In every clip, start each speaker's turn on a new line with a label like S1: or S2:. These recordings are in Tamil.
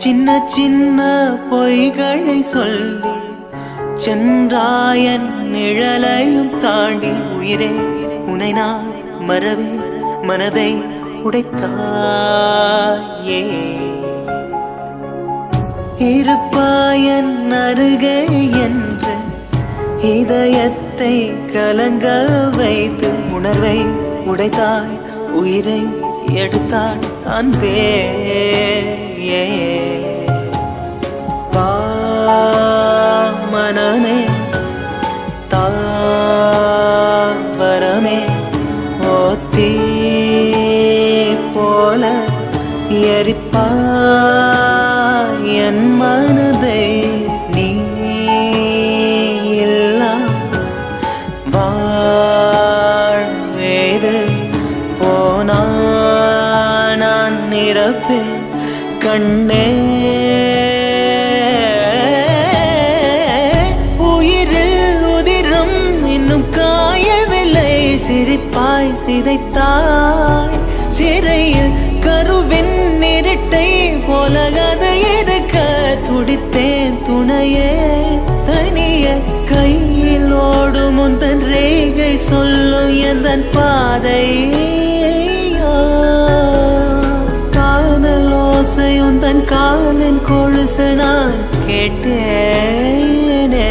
S1: சின்ன சின்ன பொய்களை சொல்லி சென்றாயன் நிழலையும் தாண்டி உயிரே உனை நான் மறவே மனதை உடைத்தாயே இருப்பாயன் அருகே என்று இதயத்தை கலங்க வைத்து உணர்வை உடைத்தாய் உயிரை எடுத்தாய் அன்பே வா மனமே தாவரமே ஓத்தி போல எரிப்பாய் என் மனதை நீ இல்லா வாழ்வேது போனா நான் நிரப்பேன் கண்ணே உயிரில் உதிரம் இன்னும் காயவில்லை சிரிப்பாய் சிதைத்தாய் சிறையில் கருவின் இருட்டை போல கதை எடுக்க துடித்தேன் துணையே தனிய கையில் ஓடும் உந்தன் ரேகை சொல்லும் எந்தன் பாதை காதல் ஓசை உந்தன் காலின் கொலுசு நான் கேட்டேனே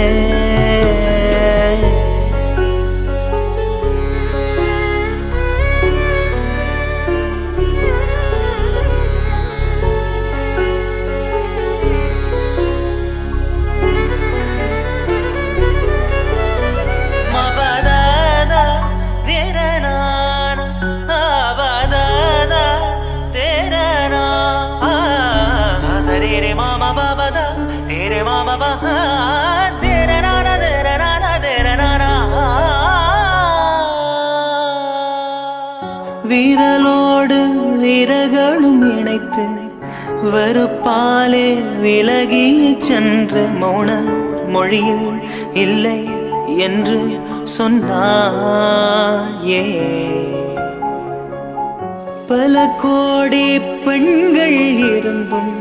S1: விரலோடு விரகளும் இணைத்து வெறுப்பாலே விலகி சென்று மௌன மொழியில் இல்லை என்று சொன்னாயே பல கோடி பெண்கள் இருந்தும்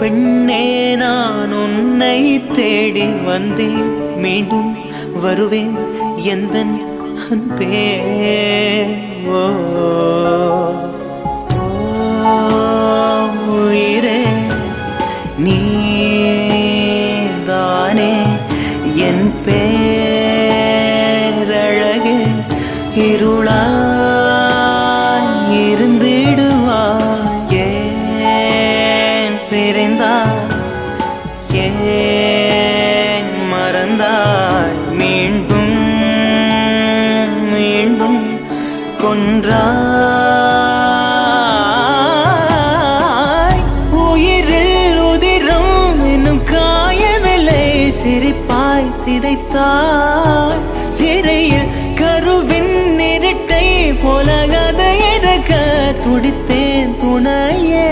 S1: பெண்ணே நான் உன்னை தேடி வந்தேன் மீண்டும் வருவேன் எந்தன் அன்பே ஓ உயிரே நீதானே என் பேரழகு இருளாய் இருந்திடுவாய் ஏன் பிரிந்தாய் ஏன் மறந்தாய் மீண்டும் மீண்டும் கொன்றாய் உயிரில் உதிரம் இன்னும் காயவில்லை சிரிப்பாய் சிதைத்தாய் சிறையில் கருவின் இருட்டை போல கதை எடுக்க துடித்தேன் துணையே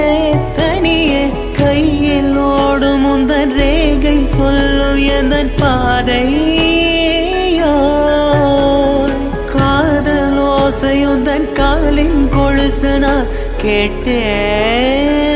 S1: தனியே கையில் ஓடும் உந்தன் ரேகை சொல்லும் எந்தன் பாதை காதல் ஓசையுந்தன் காலின் கொலுசு நான் கேட்டேன்